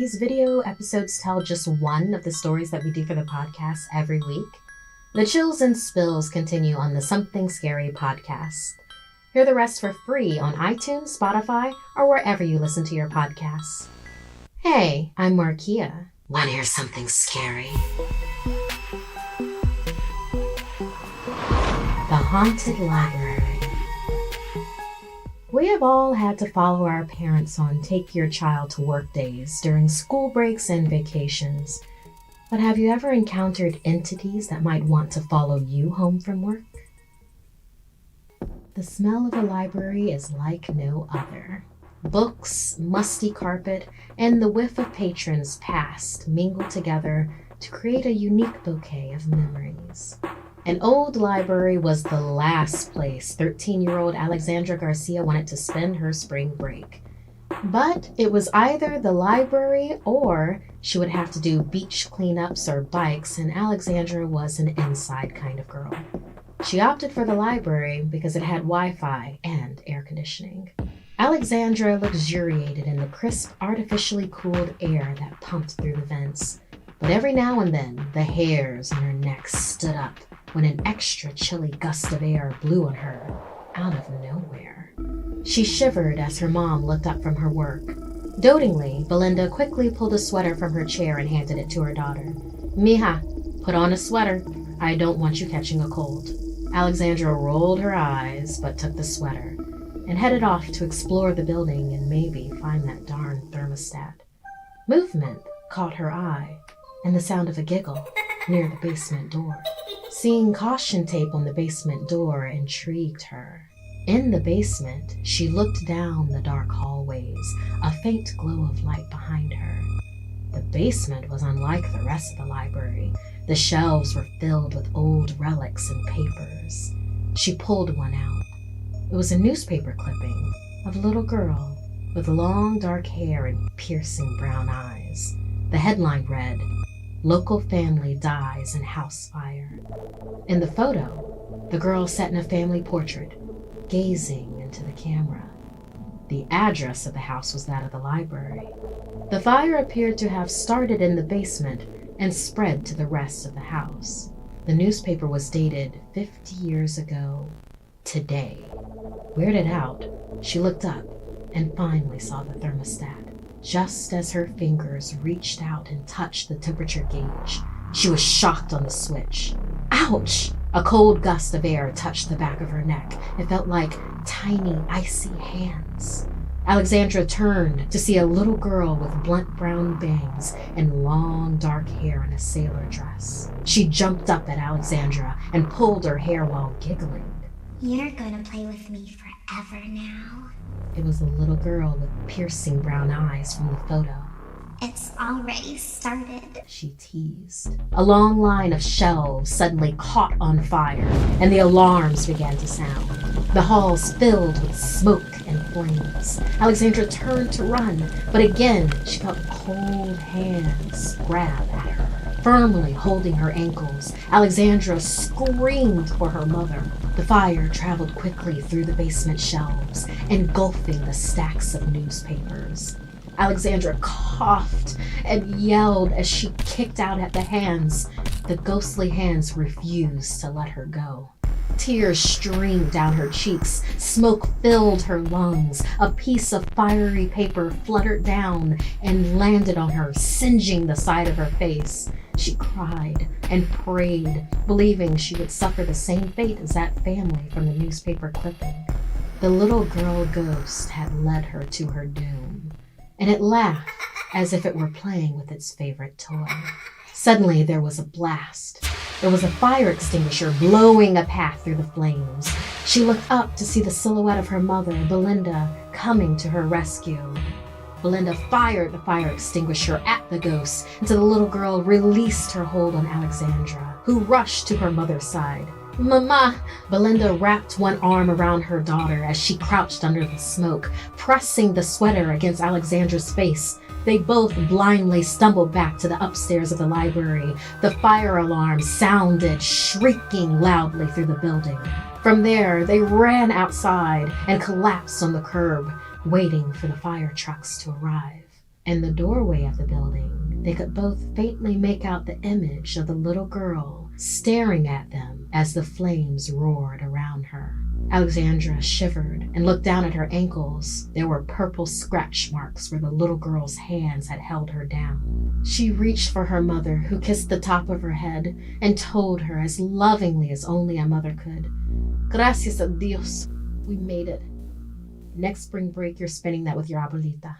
These video episodes tell just one of the stories that we do for the podcast every week. The chills and spills continue on the Something Scary podcast. Hear the rest for free on iTunes, Spotify, or wherever you listen to your podcasts. Hey, I'm Markia. Want to hear something scary? The Haunted Library. We have all had to follow our parents on take your child to work days during school breaks and vacations. But have you ever encountered entities that might want to follow you home from work? The smell of a library is like no other. Books, musty carpet, and the whiff of patrons past mingle together to create a unique bouquet of memories. An old library was the last place 13-year-old Alexandra Garcia wanted to spend her spring break. But it was either the library or she would have to do beach cleanups or bikes, and Alexandra was an inside kind of girl. She opted for the library because it had Wi-Fi and air conditioning. Alexandra luxuriated in the crisp, artificially cooled air that pumped through the vents. But every now and then, the hairs on her neck stood up when an extra chilly gust of air blew on her out of nowhere. She shivered as her mom looked up from her work. Dotingly, Belinda quickly pulled a sweater from her chair and handed it to her daughter. "Mija, put on a sweater. I don't want you catching a cold." Alexandra rolled her eyes but took the sweater and headed off to explore the building and maybe find that darn thermostat. Movement caught her eye and the sound of a giggle near the basement door. Seeing caution tape on the basement door intrigued her. In the basement, she looked down the dark hallways, a faint glow of light behind her. The basement was unlike the rest of the library. The shelves were filled with old relics and papers. She pulled one out. It was a newspaper clipping of a little girl with long dark hair and piercing brown eyes. The headline read, "Local family dies in house fire." In the photo, the girl sat in a family portrait, gazing into the camera. The address of the house was that of the library. The fire appeared to have started in the basement and spread to the rest of the house. The newspaper was dated 50 years ago, today. Weirded out, she looked up and finally saw the thermostat. Just as her fingers reached out and touched the temperature gauge, she was shocked on the switch. Ouch! A cold gust of air touched the back of her neck. It felt like tiny, icy hands. Alexandra turned to see a little girl with blunt brown bangs and long dark hair in a sailor dress. She jumped up at Alexandra and pulled her hair while giggling. "You're gonna play with me forever now." It was a little girl with piercing brown eyes from the photo. "It's already started," she teased. A long line of shelves suddenly caught on fire, and the alarms began to sound. The halls filled with smoke and flames. Alexandra turned to run, but again she felt cold hands grab at her, firmly holding her ankles. Alexandra screamed for her mother. The fire traveled quickly through the basement shelves, engulfing the stacks of newspapers. Alexandra coughed and yelled as she kicked out at the hands. The ghostly hands refused to let her go. Tears streamed down her cheeks. Smoke filled her lungs. A piece of fiery paper fluttered down and landed on her, singeing the side of her face. She cried and prayed, believing she would suffer the same fate as that family from the newspaper clipping. The little girl ghost had led her to her doom, and it laughed as if it were playing with its favorite toy. Suddenly, there was a blast. There was a fire extinguisher blowing a path through the flames. She looked up to see the silhouette of her mother, Belinda, coming to her rescue. Belinda fired the fire extinguisher at the ghost until the little girl released her hold on Alexandra, who rushed to her mother's side. "Mama!" Belinda wrapped one arm around her daughter as she crouched under the smoke, pressing the sweater against Alexandra's face. They both blindly stumbled back to the upstairs of the library. The fire alarm sounded, shrieking loudly through the building. From there, they ran outside and collapsed on the curb, waiting for the fire trucks to arrive. In the doorway of the building, they could both faintly make out the image of the little girl staring at them as the flames roared around her. Alexandra shivered and looked down at her ankles. There were purple scratch marks where the little girl's hands had held her down. She reached for her mother, who kissed the top of her head and told her as lovingly as only a mother could, "Gracias a Dios, we made it." Next spring break, you're spending that with your abuelita.